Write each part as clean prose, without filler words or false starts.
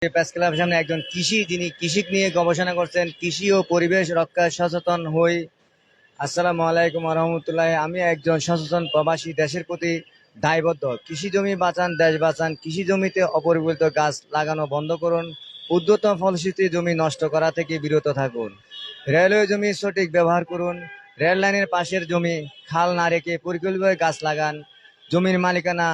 Press ক্লাবের সামনে একজন যিনি কৃষি নিয়ে গবেষণা করছেন, কৃষি ও পরিবেশ রক্ষায় সচেতন হই। আসসালামু আলাইকুম রহমতুল্লাহ। আমি একজন সচেতন প্রবাসী, দেশের প্রতি দায়বদ্ধ। কৃষি জমি বাঁচান, দেশ বাঁচান। কৃষি জমিতে অপরিকল্পিত গাছ লাগানো বন্ধ করুন। উদ্যত ফলশ্রুতি জমি নষ্ট করা থেকে বিরত থাকুন। রেলওয়ে জমি সঠিক ব্যবহার করুন। রেল লাইনের পাশের জমি খাল না রেখে পরিকল্পিতভাবে গাছ লাগান। জমির মালিকানা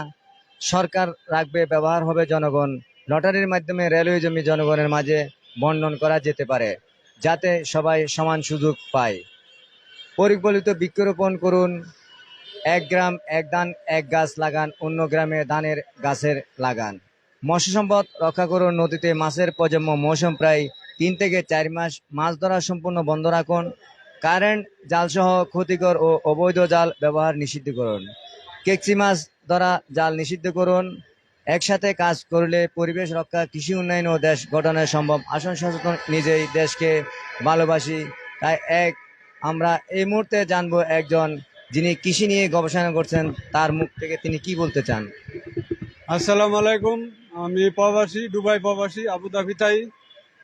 সরকার রাখবে, ব্যবহার হবে জনগণ। লটারির মাধ্যমে রেলওয়ে জমি জনগণের মাঝে বন্টন করা যেতে পারে, যাতে সবাই সমান সুযোগ পায়। পরিকল্পিত বৃক্ষরোপণ করুন। এক গ্রাম এক ধান এক গাছ লাগান, অন্য গ্রামে ধানের গাছের লাগান। মৎস্য সম্পদ রক্ষা করুন। নদীতে মাছের প্রজন্ম মৌসুম প্রায় 3 থেকে 4 মাস মাছ ধরা সম্পূর্ণ বন্ধ রাখুন। কারেন্ট জালসহ ক্ষতিকর ও অবৈধ জাল ব্যবহার নিষিদ্ধ করুন। কেকচি মাছ ধরা জাল নিষিদ্ধ করুন। একসাথে কাজ করলে পরিবেশ রক্ষা, কৃষি উন্নয়ন ও দেশ গঠনের সম্ভব। আসন সচেতন, নিজেই দেশকে ভালোবাসি। তাই আমরা এই মুহূর্তে জানবো একজন যিনি কৃষি নিয়ে গবেষণা করছেন, তার মুখ থেকে তিনি কি বলতে চান। আসসালামু আলাইকুম। আমি প্রবাসী, দুবাই প্রবাসী, আবুধাবি থাই।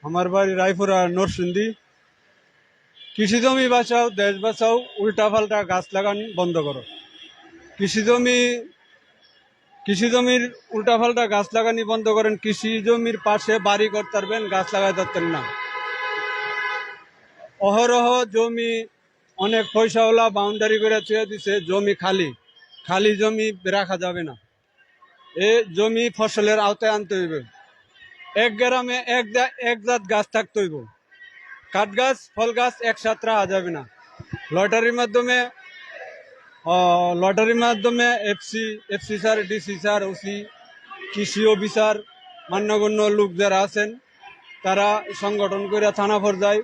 আমার বাড়ি রায়পুরা নরসিংদী। কৃষি জমি বাঁচাও, দেশ বাঁচাও, উল্টা পাল্টা গাছ লাগান বন্ধ করো। কৃষি জমি কৃষি জমির উল্টা পাল্টা গাছ লাগানি বন্ধ করেন। কৃষি জমির পাশে বাড়ি করতে পারবেন, গাছ লাগাই ধরতেন না। অহরহ জমি অনেক পয়সাওয়ালা বাউন্ডারি করে ছুঁয়ে দিছে, জমি খালি খালি জমি রাখা যাবে না। এ জমি ফসলের আওতায় আনতে হইবে। এক গ্রামে এক জাত গাছ থাকতে হইব। কাঠ গাছ, ফল গাছ একসাথে রাখা যাবে না। লটারির মাধ্যমে FC sir, DC sir, OC, কৃষি অফিসার, মান্যগণ্য লোক যারা আছেন তারা সংগঠন করে থানা পর্যায়ে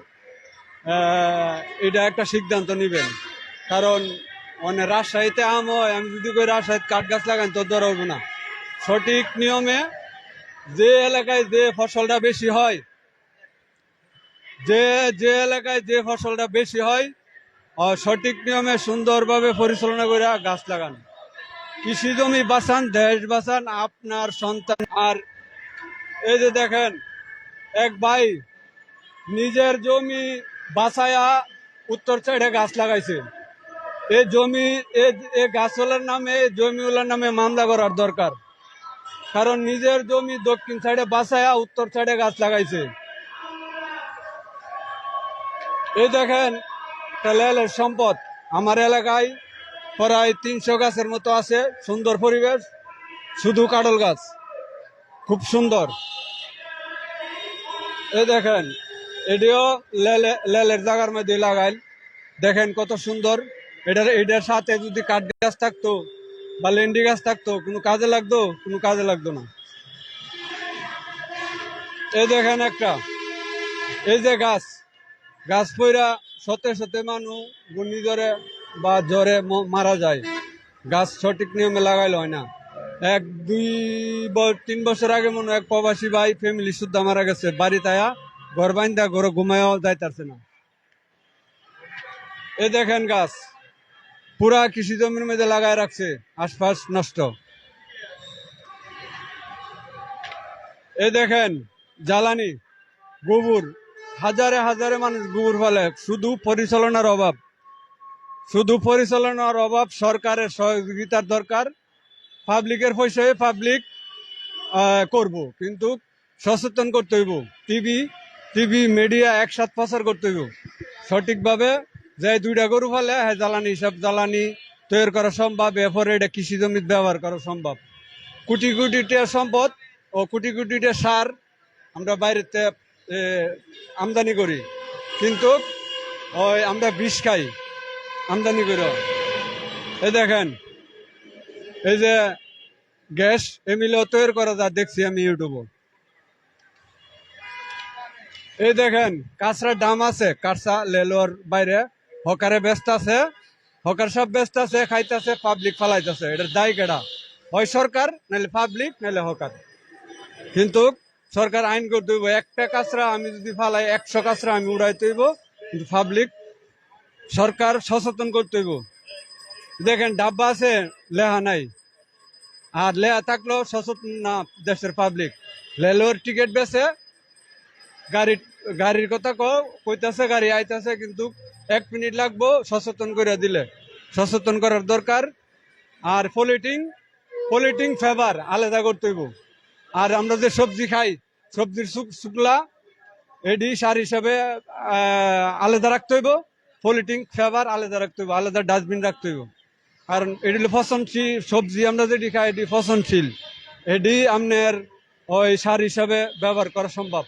এটা একটা সিদ্ধান্ত নেবেন। কারণ অনেক রাজশাহীতে আম হয়, আমি যদি কই রাজশাহীতে কাঠ গাছ লাগান তো ধরা হইব না। সঠিক নিয়মে যে এলাকায় যে ফসলটা বেশি হয়, যে এলাকায় যে ফসলটা বেশি হয়, সঠিক নিয়মে সুন্দরভাবে পরিচালনা করে গাছ লাগান। কৃষি জমি বাঁচান, দেশ বাঁচান, আপনার সন্তান। আর এই যে দেখেন, এক ভাই নিজের জমি বাঁচায়া উত্তর সাইডে গাছ লাগাইছে। এই জমি এই গাছওয়ালার নামে, জমিওয়ালার নামে মামলা করার দরকার। কারণ নিজের জমি দক্ষিণ সাইডে বাঁচায়া উত্তর সাইডে গাছ লাগাইছে। এই দেখেন, লেলের সম্পদ আমার এলাকায় প্রায় 300 গাছের মতো আছে। সুন্দর পরিবেশ, শুধু কাঁঠাল গাছ, খুব সুন্দর। এই দেখেন, এটিও লেলের জায়গার মধ্যে লাগাইল। দেখেন কত সুন্দর। এটার সাথে যদি কাঠ গাছ থাকতো বা লেন্ডি গাছ থাকতো, কোনো কাজে লাগতো? কোনো কাজে লাগতো না। এই দেখেন একটা, এই যে গাছ পইরা শতে মানুষ ঘূর্ণিঝড়ে বা জ্বরে মারা যায়। গাছ সঠিক নিয়মে লাগাইলে হয় না। 3 বছর আগে মনে এক প্রবাসী ভাই ফ্যামিলি শুদ্ধা মারা গেছে। বাড়িতে আয়া ঘর বাইন্দা ঘরে ঘুমায়ও যাইতারছে না। এই দেখেন গাছ পুরা কৃষি জমির মধ্যে লাগায় রাখছে, আশপাশ নষ্ট। এই দেখেন জ্বালানি, গোবর, হাজারে হাজারে মানুষ গোবর ফেলে। শুধু পরিচালনার অভাব। সরকারের সহযোগিতার দরকার। পাবলিকের পয়সায় পাবলিক করব, কিন্তু সচেতন করতে হইব। টিভি মিডিয়া একসাথে প্রচার করতে হইব সঠিকভাবে। যে 2টা গরু ফেলে হ্যাঁ জ্বালানি হিসাব জ্বালানি তৈরি করা সম্ভব। এরপরে এটা কৃষি জমিতে ব্যবহার করা সম্ভব। কোটি কোটিটা সম্পদ ও কোটি কোটিটা সার আমরা বাইরেতে আমদানি করি, কিন্তু ওই আমরা বিষ খাই আমদানি করে। এই দেখেন, এই যে গ্যাস এমিলেও তৈরি করা যা দেখছি আমি ইউটিউবে। এই দেখেন কাঁচরার দাম আছে, কাঁচা লেলোর বাইরে হকারে ব্যস্ত আছে, হকার সব ব্যস্ত আছে, খাইতেছে, পাবলিক ফালাইতেছে। এটার দায় কেডা? হয় সরকার, নাহলে পাবলিক, নাহলে হকার। কিন্তু সরকার আইন করতে হইব, একটা কাঁচরা আমি যদি ফালাই 100 কাঁচরা আমি উড়াইতে হইব। কিন্তু পাবলিক, সরকার সচেতন করতে হইব। দেখেন ডাব্বা আছে, লেহা নাই। আর লেহা থাকলেও সচেতন না দেশের পাবলিক। লেলোর টিকিট বেছে গাড়ির গাড়ির কথা কইতাছে, গাড়ি আইতাছে, কিন্তু 1 মিনিট লাগবো সচেতন করে দিলে। সচেতন করার দরকার। আর পলিটিং ফেভার আলাদা করতে হইব। আর আমরা যে সবজি খাই, সবজির শুকলা এডি সার হিসাবে আলাদা রাখতে হইব। পলিটিং ফেভার আলাদা রাখতে হইব, আলাদা ডাস্টবিন রাখতে হইব। কারণ এটি হলো পচনশীল সবজি, আমরা যেটি খাই এটি পচনশীল। এটি আপনার ওই সার হিসাবে ব্যবহার করা সম্ভব।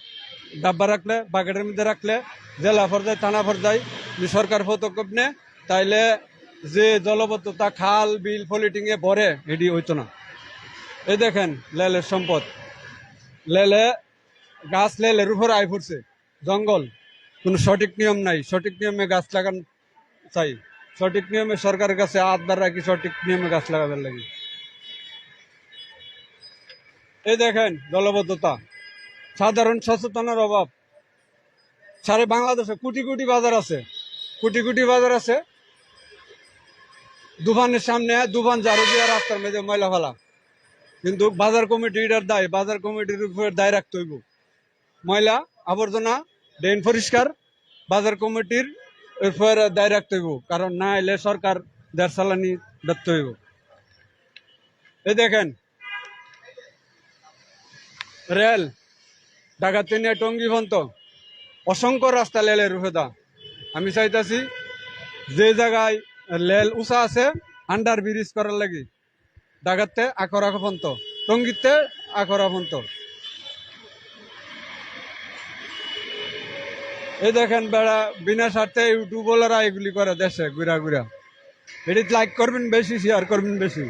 ডাব্বা রাখলে, বাকেটের মধ্যে রাখলে, জেলা পর্যায়ে, থানা পর্যায়ে সরকার পদক্ষেপ নেয়, তাইলে যে জলবদ্ধতা খাল বিল পলিটিং এ ভরে এটি হইতো না। এই দেখেন লেলের সম্পদ, লেলে গাছ লেলের উপর আয় পড়ছে, জঙ্গল। কোনো সঠিক নিয়ম নাই, সঠিক নিয়মে গাছ লাগান চাই। সঠিক নিয়মে সরকারের কাছে আবদার রাখি, সঠিক নিয়মে গাছ লাগাবার লাগে। এই দেখেন জলবদ্ধতা, সাধারণ সচেতনের অভাব। সারা বাংলাদেশে কোটি কোটি বাজার আছে, কোটি কোটি বাজার আছে। দোকানের সামনে দোকান ঝাড়ু দিয়ে রাস্তার মধ্যে ময়লা ফেলা, কিন্তু বাজার কমিটির দায়, বাজার কমিটির উপর দায় রাখতে হইব। ময়লা আবর্জনা ড্রেন পরিষ্কার বাজার কমিটির উপর দায় রাখতে হইব, কারণ না এলে সরকার দেড় চালানি ধরতে হইব। এই দেখেন রেল ঢাকা থেকে টঙ্গী পর্যন্ত অসংখ্য রাস্তা লেলের রূপে। আমি চাইতাছি যে জায়গায় লেল উঁচা আছে আন্ডার ব্রিজ করার লাগি, ঢাকাতে আকরা পর্যন্ত, টঙ্গীতে আকরা পর্যন্ত। এই দেখেন বেড়া বিনা স্বার্থে ইউটিউবাররা এগুলি করে দেশে ঘুরা ঘুরা। এটি লাইক করবেন বেশি, শেয়ার করবেন বেশি।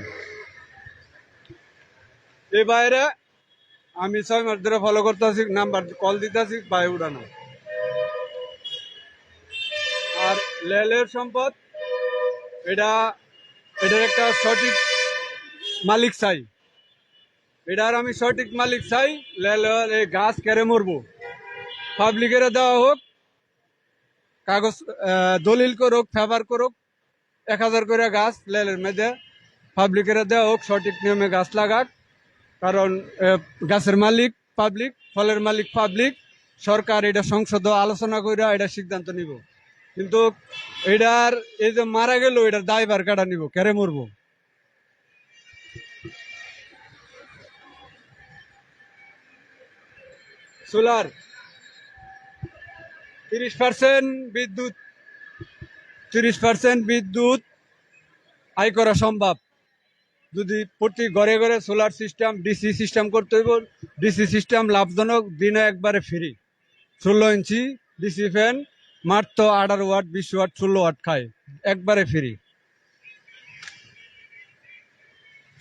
এই বাইরে আমি 6 মাস ধরে ফলো করতেছি, নাম্বার কল দিতেছি, পাই উড়ানো। আর লেলের সম্পদ এটার একটা সঠিক মালিক চাই। এটার আমি সঠিক মালিক চাই। লেলের এই গাছ কেড়ে মরবো, পাবলিকের দেওয়া হোক, কাগজ দলিল করুক, ফেভার করুক, 1000 করে গাছ লেলের মেঝে পাবলিকের দেওয়া হোক, সঠিক নিয়মে গাছ লাগাক। কারণ গাছের মালিক পাবলিক, ফলের মালিক পাবলিক। সরকার এটা সংসদ আলোচনা করে এটা সিদ্ধান্ত নিব, কিন্তু এটার এই যে মারা গেল এটার দায়ভার কাটা নিব, কেড়ে মরবো। সোলার 30% বিদ্যুৎ, 30% বিদ্যুৎ আয় করা সম্ভব যদি প্রতি ঘরে ঘরে সোলার সিস্টেম, ডিসি সিস্টেম করতে হইব। ডিসি সিস্টেম লাভজনক, দিনে একবারে ফ্রি। 16 ইঞ্চি ডিসি ফ্যান মাত্র 18 ওয়াট, 20 ওয়াট, 16 ওয়াট খায়, একবারে ফ্রি।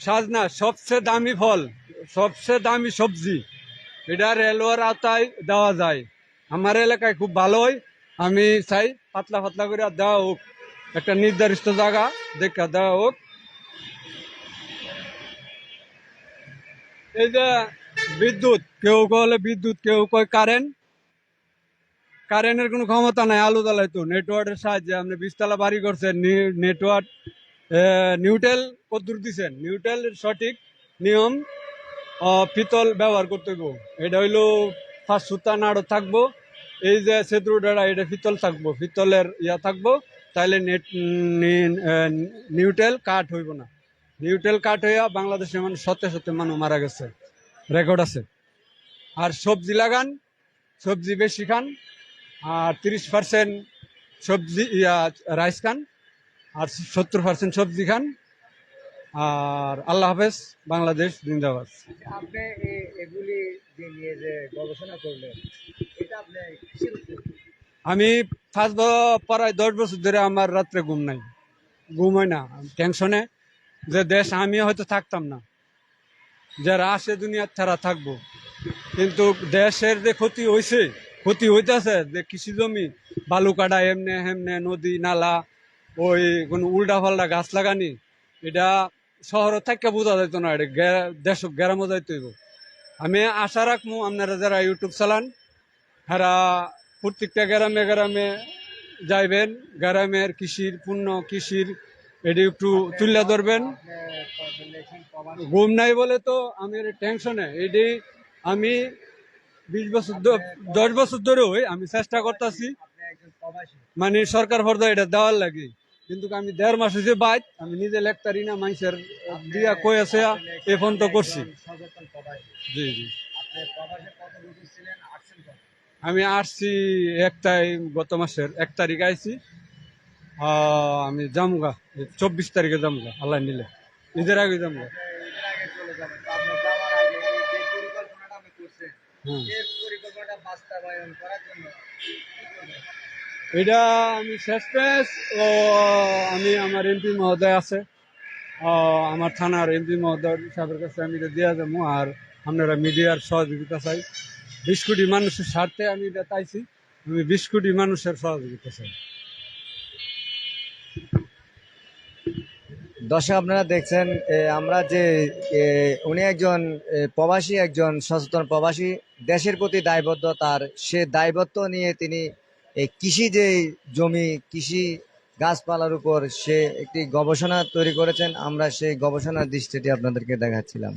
সাজনা সবচেয়ে দামি ফল, সবচেয়ে দামি সবজি, এটা রেলওয়ের আওতায় দেওয়া যায়। আমার এলাকায় খুব ভালো হয়। আমি চাই পাতলা পাতলা করে দেওয়া হোক, একটা নির্ধারিত জায়গা দেখা দেওয়া হোক। এই যে বিদ্যুৎ, কেউ কলে বিদ্যুৎ, কেউ কয় কারেন্ট। কারেন্টের কোনো ক্ষমতা নাই আলু জ্বালাই, তো নেটওয়ার্কের সাহায্যে আপনি 20 তলা বাড়ি করছেন, নেটওয়ার্ক নিউটেল কদ্দুর দিচ্ছেন। নিউটেলের সঠিক নিয়ম পিতল ব্যবহার করতে হইব। এটা হইলো 5 সুতা নাড়ো থাকবো, এই যে সেতুটা এটা পিতল থাকবো, পিতলের ইয়া থাকবো, তাইলে নিউটেল কাট হইব না। নিউটেল কাট হইয়া বাংলাদেশের মানুষ সত্যি সত্যি মানুষ মারা গেছে, রেকর্ড আছে। আর সবজি লাগান, সবজি বেশি খান, আর 30% সবজি রাইস খান, আর 70% সবজি খান। আর আল্লাহ হাফেজ, বাংলাদেশ জিন্দাবাদ। আপনি এগুলি নিয়ে যে গবেষণা করলেন, এটা আপনি কিসের উপর? আমি প্রায় 10 বছর ধরে আমার রাত্রে ঘুম নাই, ঘুম হয় না টেনশনে, যে দেশ আমি হয়তো থাকতাম না, যারা আসে দুনিয়ার তারা থাকবো, কিন্তু দেশের যে ক্ষতি হয়েছে, ক্ষতি হইতেছে, যে কৃষি জমি বালু কাটা, এমনে হেমনে নদী নালা, ওই কোনো উল্টা পাল্টা গাছ লাগানি, এটা শহর থেকে বোঝা যেত না, এটা দেশ গ্রামও যাইতে হইব। আমি আশা রাখবো আপনারা যারা ইউটিউব চালান, তারা প্রত্যেকটা গ্রামে গ্রামে যাইবেন, গ্রামের কৃষির পূর্ণ কৃষির এটি একটু তুলে ধরবেন। ঘুম নাই বলে তো আমি টেনশনে, এটি আমি 20 বছর 10 বছর ধরে আমি চেষ্টা করতেছি আপনি একজন প্রবাসী। মানে সরকার ফর্দা এটা দেওয়ার লাগে, কিন্তু আমি 1.5 মাস হয়েছে বাইর, আমি নিজে লেখতারি না, মানুষের দিয়া কই আছে এ ফোন তো করছি। একজন সচেতন প্রবাসী। জি জি। আপনি প্রবাসে কত বছর ছিলেন, আসছেন কত? আমি আসছি গত মাসের 1 তারিখ আইছি। আমি জামগা 24 তারিখে জামগা, আল্লাহ নিলে ঈদের আগে জামগা। এর আগে চলে যাবেন। তো আপনি যাওয়ার আগে এই যে পরিকল্পনাটা আপনি করছেন, হ্যাঁ, এই পরিকল্পনাটা বাস্তবায়ন করার জন্য কি করবেন? এটা আমি শেষ পেশ ও আমি আমার এমপি মহোদয় আছে, আমার থানার এমপি মহোদয় সাহেবের কাছে আমি এটা দিয়ে যাবো। আর আপনারা মিডিয়ার সহযোগিতা চাই, 20 কোটি মানুষের স্বার্থে আমি এটা চাইছি, আমি 20 কোটি মানুষের সহযোগিতা চাই। দর্শক আপনারা দেখছেন আমরা যে উনি একজন প্রবাসী, একজন সচেতন প্রবাসী, দেশের প্রতি দায়বদ্ধ তার, সে দায়বদ্ধ নিয়ে তিনি এই কৃষি যে জমি, কৃষি গাছপালার উপর সে একটি গবেষণা তৈরি করেছেন। আমরা সেই গবেষণার দৃশ্যটি আপনাদেরকে দেখাচ্ছিলাম।